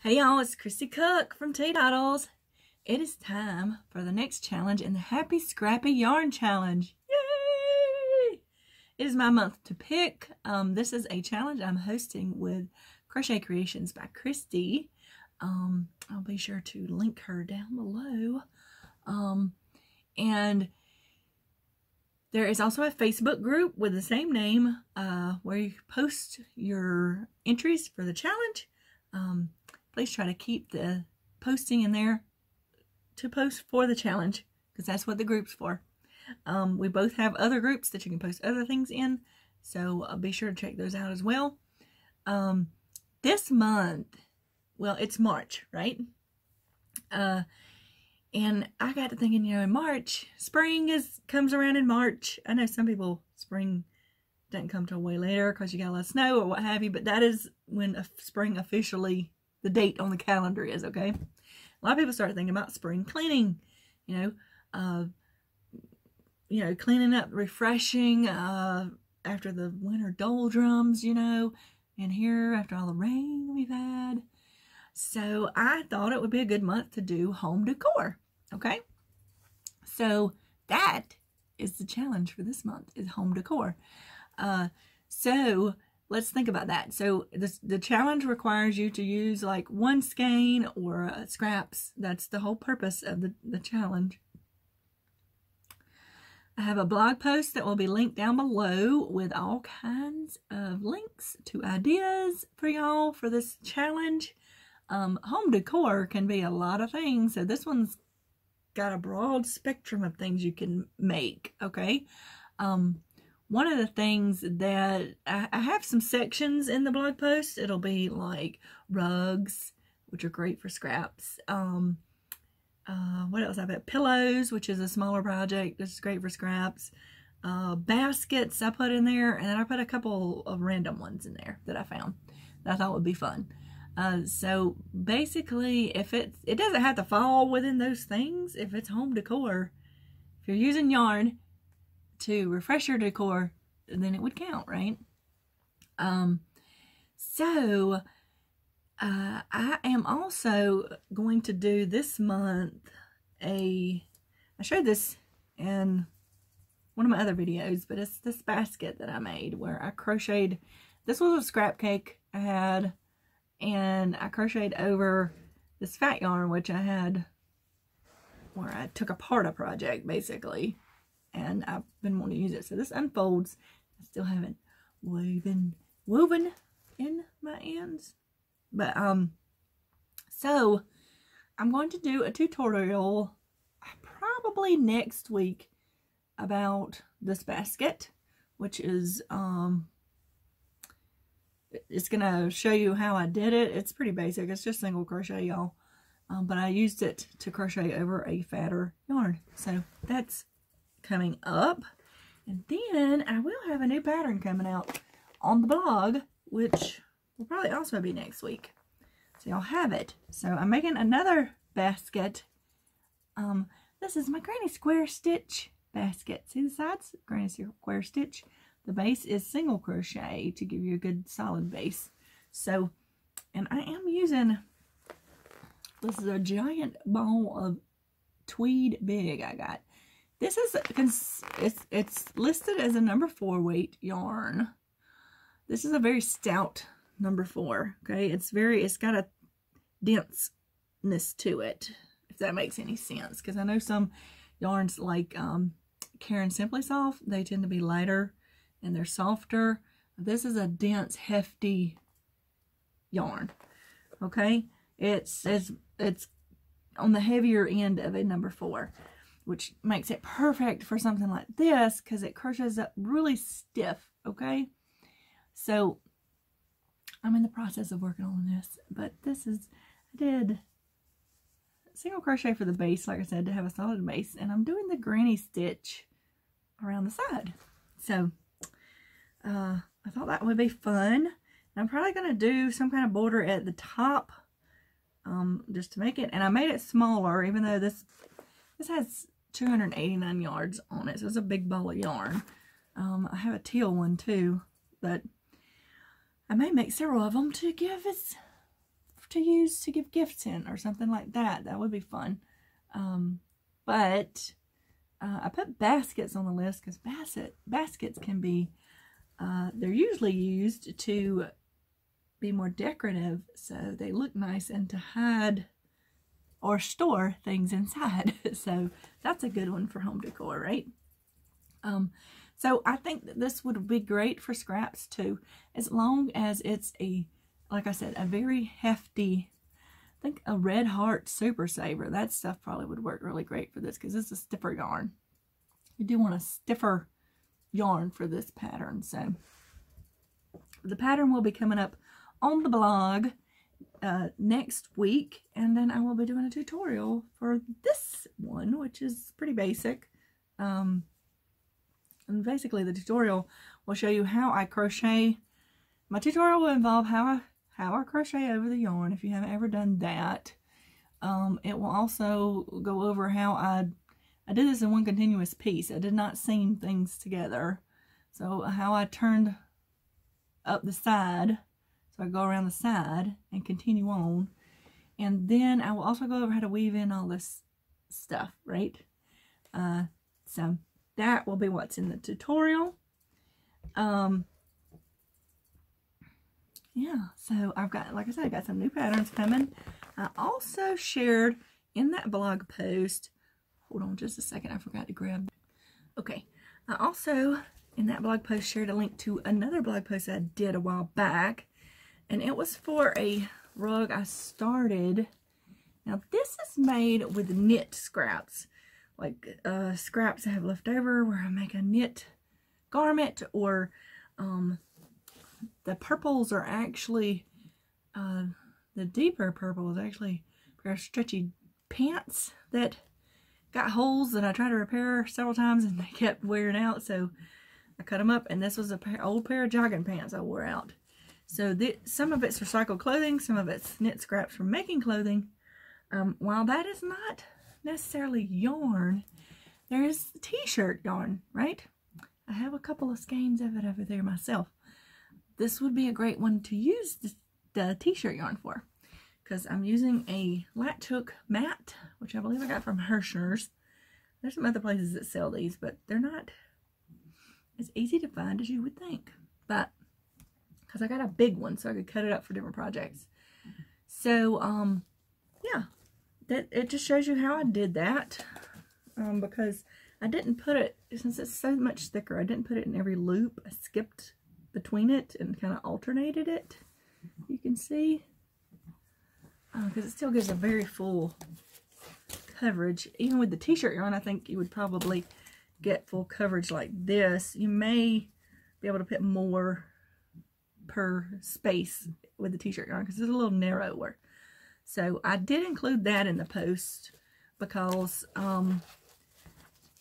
Hey y'all, it's Chrissy Cook from Teadoddles. It is time for the next challenge in the Happy Scrappy Yarn Challenge. Yay! It is my month to pick. This is a challenge I'm hosting with Crochet Creations by Christy. I'll be sure to link her down below. And there is also a Facebook group with the same name where you post your entries for the challenge. Please try to keep the posting in there to post for the challenge, because that's what the group's for. We both have other groups that you can post other things in, so be sure to check those out as well. This month, well, it's March, right? And I got to thinking, in March, spring comes around in March. I know some people, spring doesn't come till way later because you got a lot of snow or what have you, but that is when up officially, the date on the calendar is, okay? A lot of people start thinking about spring cleaning, cleaning up, refreshing after the winter doldrums, and here after all the rain we've had. So I thought it would be a good month to do home decor, okay? So that is the challenge for this month, is home decor. So let's think about that. So the challenge requires you to use like one skein or scraps. That's the whole purpose of the challenge. I have a blog post that will be linked down below with all kinds of links to ideas for y'all for this challenge. Home decor can be a lot of things. So this one's got a broad spectrum of things you can make, okay? One of the things that I have some sections in the blog post. It'll be like rugs, which are great for scraps. What else? I've got pillows, which is a smaller project. This is great for scraps. Baskets I put in there, and then I put a couple of random ones in there that I found that I thought would be fun. So basically, if it doesn't have to fall within those things. If it's home decor, if you're using yarn to refresh your decor, then it would count, right? So I am also going to do this month I showed this in one of my other videos, but it's this basket that I made where I crocheted. This was a scrap cake I had, and I crocheted over this fat yarn, which I had, where I took apart a project basically, and I've been wanting to use it. So this unfolds. I still haven't woven in my ends, but so I'm going to do a tutorial probably next week about this basket, which is it's gonna show you how I did it. It's pretty basic. It's just single crochet, y'all, but I used it to crochet over a fatter yarn. So that's coming up. And then I will have a new pattern coming out on the blog, which will probably also be next week. So y'all have it. So I'm making another basket. This is my granny square stitch basket. See the sides? Granny square stitch. The base is single crochet to give you a good solid base. So, and I am using, this is a giant ball of tweed big I got. This is, it's listed as a number 4 weight yarn. This is a very stout number 4, okay? It's got a denseness to it, if that makes any sense. Because I know some yarns like Karen Simply Soft, they tend to be lighter and they're softer. This is a dense, hefty yarn, okay? It's on the heavier end of a number 4, which makes it perfect for something like this because it crochets up really stiff, okay? So I'm in the process of working on this, but this is, I did single crochet for the base, like I said, to have a solid base, and I'm doing the granny stitch around the side. So I thought that would be fun. And I'm probably going to do some kind of border at the top just to make it, and I made it smaller, even though this has 289 yards on it, so it's a big ball of yarn. I have a teal one too, but I may make several of them to to use to give gifts in or something like that. That would be fun. But I put baskets on the list because baskets can be, they're usually used to be more decorative, so they look nice, and to hide or store things inside. So that's a good one for home decor, right? So I think that this would be great for scraps too, as long as it's like I said, a very hefty, I think a Red Heart Super Saver. That stuff probably would work really great for this because it's a stiffer yarn. You do want a stiffer yarn for this pattern. So the pattern will be coming up on the blog next week, and then I will be doing a tutorial for this one, which is pretty basic. And basically the tutorial will show you how I crochet. My tutorial will involve how I crochet over the yarn, if you haven't ever done that. It will also go over how I did this in one continuous piece. I did not seam things together. So how I turned up the side, so I go around the side and continue on. And then I will also go over how to weave in all this stuff, right? So that will be what's in the tutorial. Yeah, so I've got, like I said, I got some new patterns coming. I also shared in that blog post, hold on just a second, I forgot to grab. Okay, I also in that blog post shared a link to another blog post I did a while back, and it was for a rug I started. Now this is made with knit scraps, like scraps I have left over where I make a knit garment, or the purples are actually, the deeper purple is actually a pair of stretchy pants that got holes that I tried to repair several times and they kept wearing out, so I cut them up, and this was an old pair of jogging pants I wore out. So some of it's recycled clothing, some of it's knit scraps from making clothing. While that is not necessarily yarn, there is t-shirt yarn, right? I have a couple of skeins of it over there myself. This would be a great one to use the t-shirt yarn for, because I'm using a latch hook mat, which I believe I got from Hirschner's. There's some other places that sell these, but they're not as easy to find as you would think. But because I got a big one, so I could cut it up for different projects. So yeah, it just shows you how I did that, because I didn't put it, since it's so much thicker, I didn't put it in every loop. I skipped between it and kind of alternated it. You can see, because it still gives a very full coverage. Even with the t-shirt yarn, I think you would probably get full coverage like this. You may be able to put more per space with the t-shirt yarn because it's a little narrower. So I did include that in the post because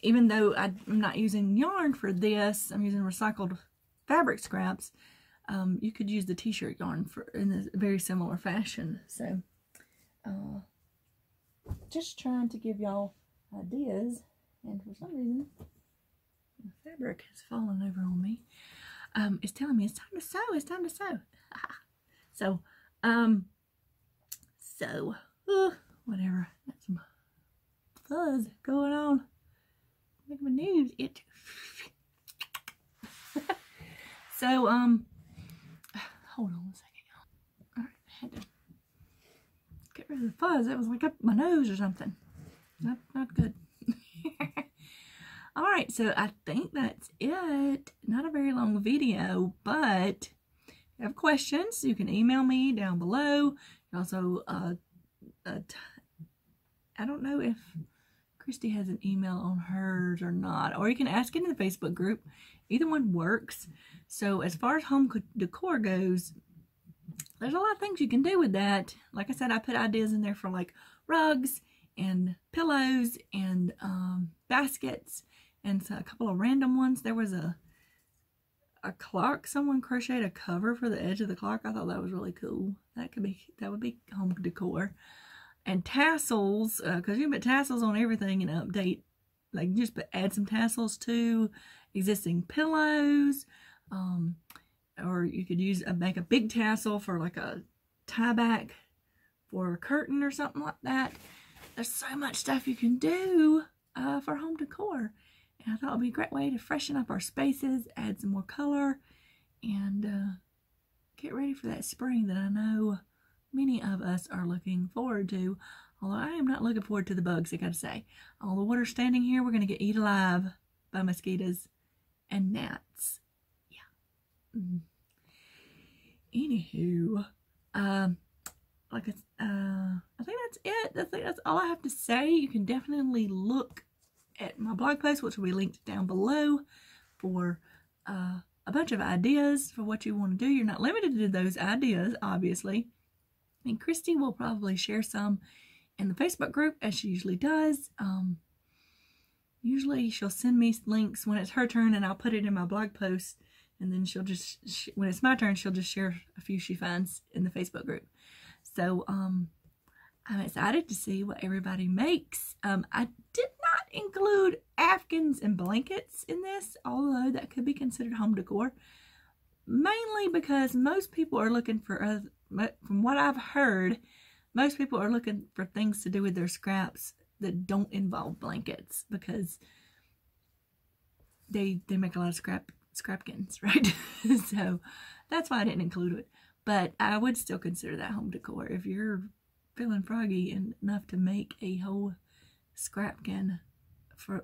even though I'm not using yarn for this, I'm using recycled fabric scraps, you could use the t-shirt yarn in a very similar fashion. So just trying to give y'all ideas, and for some reason the fabric has fallen over on me. It's telling me it's time to sew, it's time to sew. So whatever, got some fuzz going on, making my nose itch. So hold on a second, y'all. Alright, I had to get rid of the fuzz. It was like up my nose or something. Not good. Alright, so I think that's it. Not a very long video, but if you have questions, you can email me down below. You also, I don't know if Christy has an email on hers or not, or you can ask it in the Facebook group. Either one works. So as far as home decor goes, there's a lot of things you can do with that. Like I said, I put ideas in there for like rugs and pillows and baskets and so a couple of random ones. There was a clock. Someone crocheted a cover for the edge of the clock. I thought that was really cool. That would be home decor. And tassels, because you can put tassels on everything and update. Like just add some tassels to existing pillows, or you could make a big tassel for like a tie back for a curtain or something like that. There's so much stuff you can do for home decor. And I thought it would be a great way to freshen up our spaces, add some more color, and get ready for that spring that I know many of us are looking forward to. Although I am not looking forward to the bugs, I gotta say. All the water standing here, we're going to get eaten alive by mosquitoes and gnats. Yeah. Anywho, I think that's it. I think that's all I have to say. You can definitely look at my blog post, which will be linked down below, for a bunch of ideas for what you want to do. You're not limited to those ideas, obviously. And Christy will probably share some in the Facebook group, as she usually does. Usually she'll send me links when it's her turn, and I'll put it in my blog post. And then she'll just, when it's my turn, she'll just share a few she finds in the Facebook group. So, I'm excited to see what everybody makes. I did not include Afghans and blankets in this, although that could be considered home decor. Mainly because most people are looking for, from what I've heard, most people are looking for things to do with their scraps that don't involve blankets, because they make a lot of scrapkins, right? So that's why I didn't include it. But I would still consider that home decor. If you're feeling froggy enough to make a whole scrapkin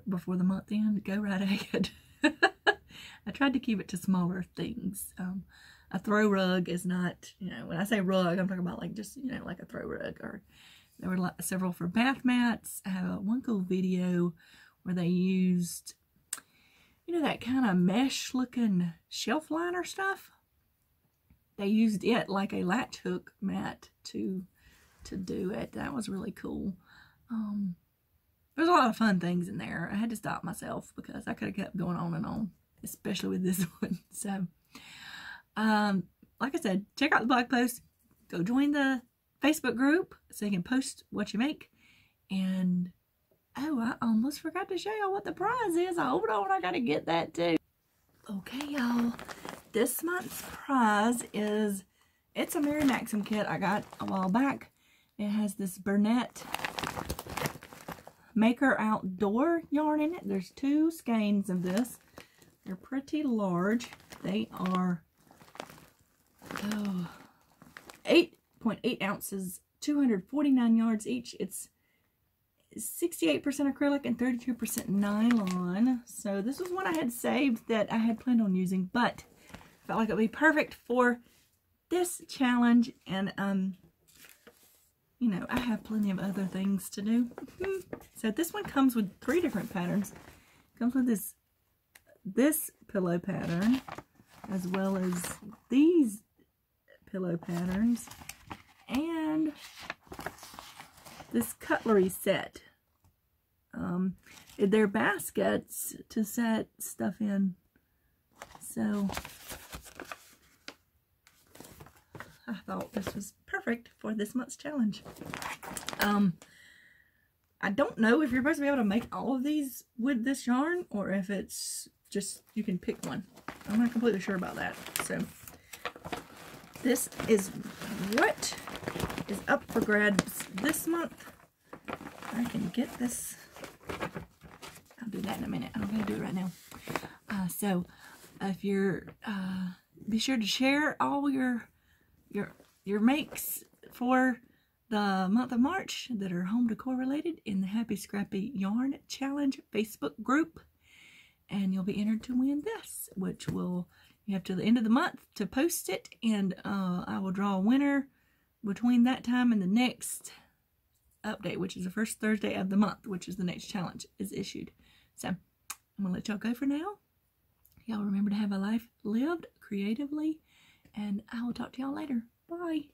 before the month end, go right ahead. I tried to keep it to smaller things. A throw rug is not, when I say rug, I'm talking about like just, like a throw rug. Or there were several for bath mats. I have one cool video where they used, that kind of mesh looking shelf liner stuff. They used it like a latch hook mat to do it. That was really cool. There's a lot of fun things in there. I had to stop myself because I could have kept going on and on, especially with this one. So, like I said, check out the blog post. Go join the Facebook group so you can post what you make. And, oh, I almost forgot to show y'all what the prize is. Hold on, I got to get that too. Okay, y'all. This month's prize is, it's a Mary Maxim kit I got a while back. It has this Burnett Maker Outdoor yarn in it. There's 2 skeins of this. They're pretty large. They are 8.8 ounces, 249 yards each. It's 68% acrylic and 32% nylon. So this was one I had saved that I had planned on using, but I felt like it would be perfect for this challenge. And I have plenty of other things to do. So this one comes with 3 different patterns. It comes with this pillow pattern, as well as these pillow patterns, and this cutlery set. They're baskets to set stuff in. So I thought this was perfect for this month's challenge. I don't know if you're supposed to be able to make all of these with this yarn, or if it's just you can pick one. I'm not completely sure about that. So this is what is up for grabs this month. I can get this. I'll do that in a minute. I'm going to do it right now. So if you're, be sure to share all your makes for the month of March that are home decor related in the Happy Scrappy Yarn Challenge Facebook group. And you'll be entered to win this, which you have till the end of the month to post it. And I will draw a winner between that time and the next update, which is the first Thursday of the month, which is the next challenge is issued. So I'm going to let y'all go for now. Y'all remember to have a life lived creatively, and I will talk to y'all later. Bye.